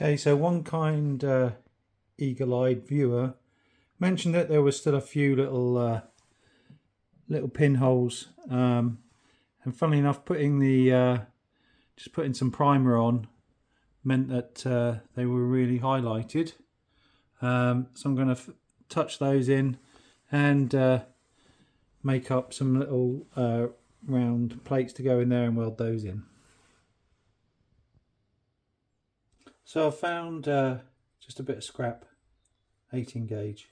Okay, so one kind eagle-eyed viewer mentioned that there was still a few little pinholes, and funnily enough, just putting some primer on meant that they were really highlighted. So I'm going to touch those in and make up some little round plates to go in there and weld those in. So I found just a bit of scrap 18 gauge.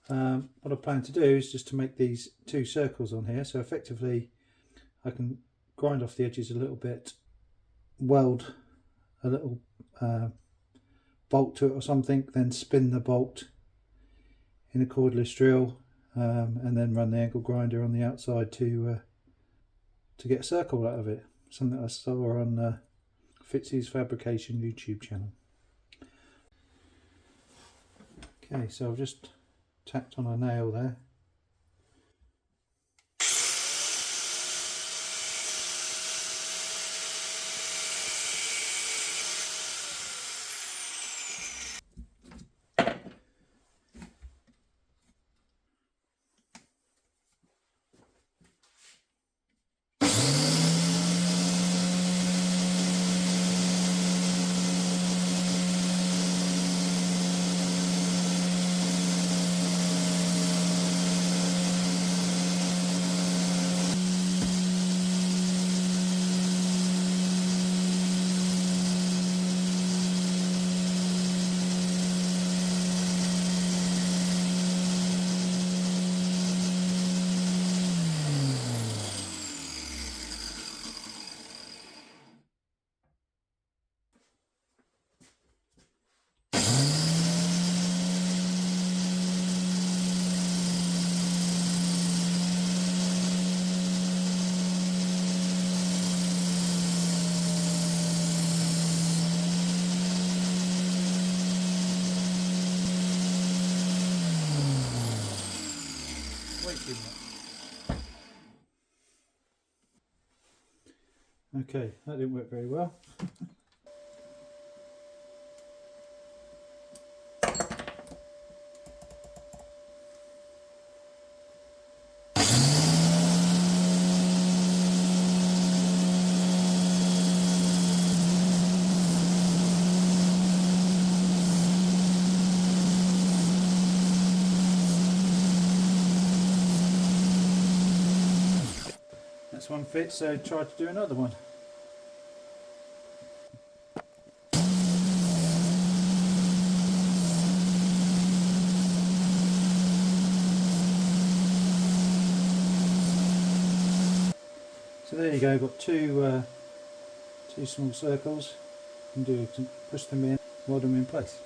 What I plan to do is just to make these two circles on here, so effectively I can grind off the edges a little bit, weld a little bolt to it or something, then spin the bolt in a cordless drill, and then run the angle grinder on the outside to get a circle out of it. Something I saw on Fitzy's Fabrication YouTube channel. Okay, so I've just tacked on a nail there. Okay, that didn't work very well. This one fits, so try to do another one. So there you go, got two small circles. You can do to push them in, weld them in place.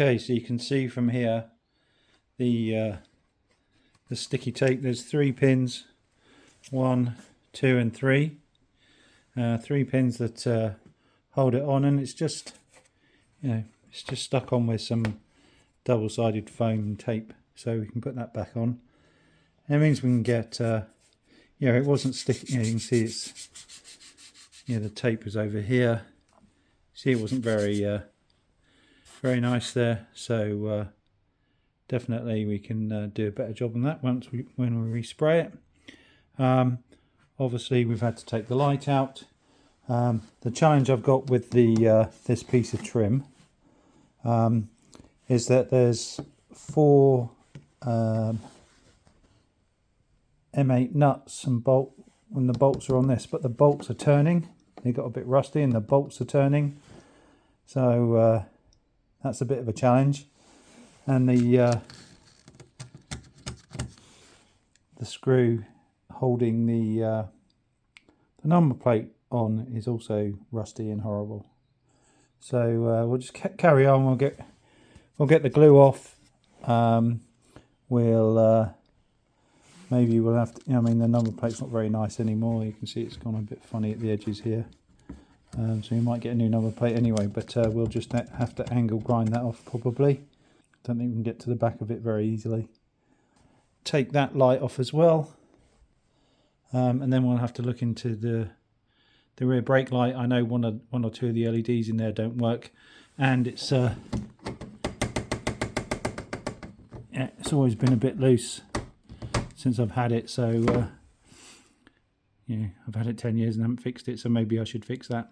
Okay, so you can see from here the sticky tape. There's 3 pins, 1, 2 and 3. 3 pins that hold it on, and it's just, it's just stuck on with some double-sided foam tape, so we can put that back on. And it means we can get, it wasn't sticky. You can see it's, the tape is over here. See, it wasn't very very nice there, so definitely we can do a better job on that when we respray it. Obviously we've had to take the light out. The challenge I've got with the this piece of trim is that there's 4 M8 nuts and bolt, when the bolts are on this, but the bolts are turning. They got a bit rusty and the bolts are turning, so that's a bit of a challenge. And the screw holding the number plate on is also rusty and horrible. So we'll just carry on. We'll get the glue off. Maybe we'll have to. I mean, the number plate's not very nice anymore. You can see it's gone a bit funny at the edges here. So you might get a new number plate anyway, but we'll just have to angle grind that off probably. Don't think we can get to the back of it very easily. Take that light off as well, and then we'll have to look into the rear brake light. I know one or two of the LEDs in there don't work, and it's it's always been a bit loose since I've had it. So I've had it 10 years and haven't fixed it, so maybe I should fix that.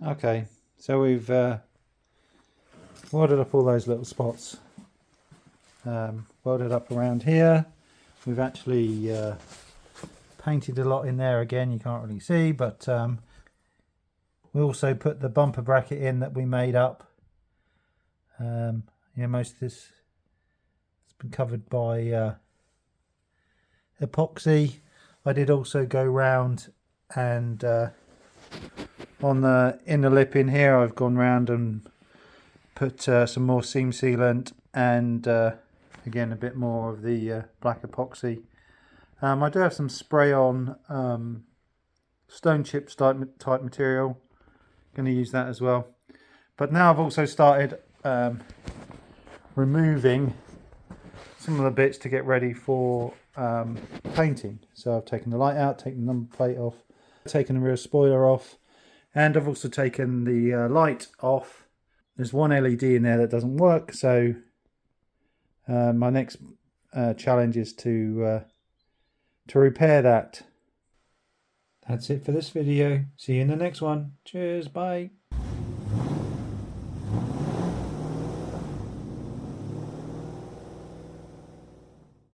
Okay, so we've welded up all those little spots, welded up around here. We've actually painted a lot in there again, you can't really see, but we also put the bumper bracket in that we made up. Most of this has been covered by epoxy. I did also go round and on the inner lip in here, I've gone round and put some more seam sealant and again a bit more of the black epoxy. I do have some spray on stone chips type material. Going to use that as well. But now I've also started removing some of the bits to get ready for painting. So I've taken the light out, taken the number plate off, taken the rear spoiler off, and I've also taken the light off. There's one LED in there that doesn't work, so my next challenge is to repair that. That's it for this video. See you in the next one. Cheers, bye.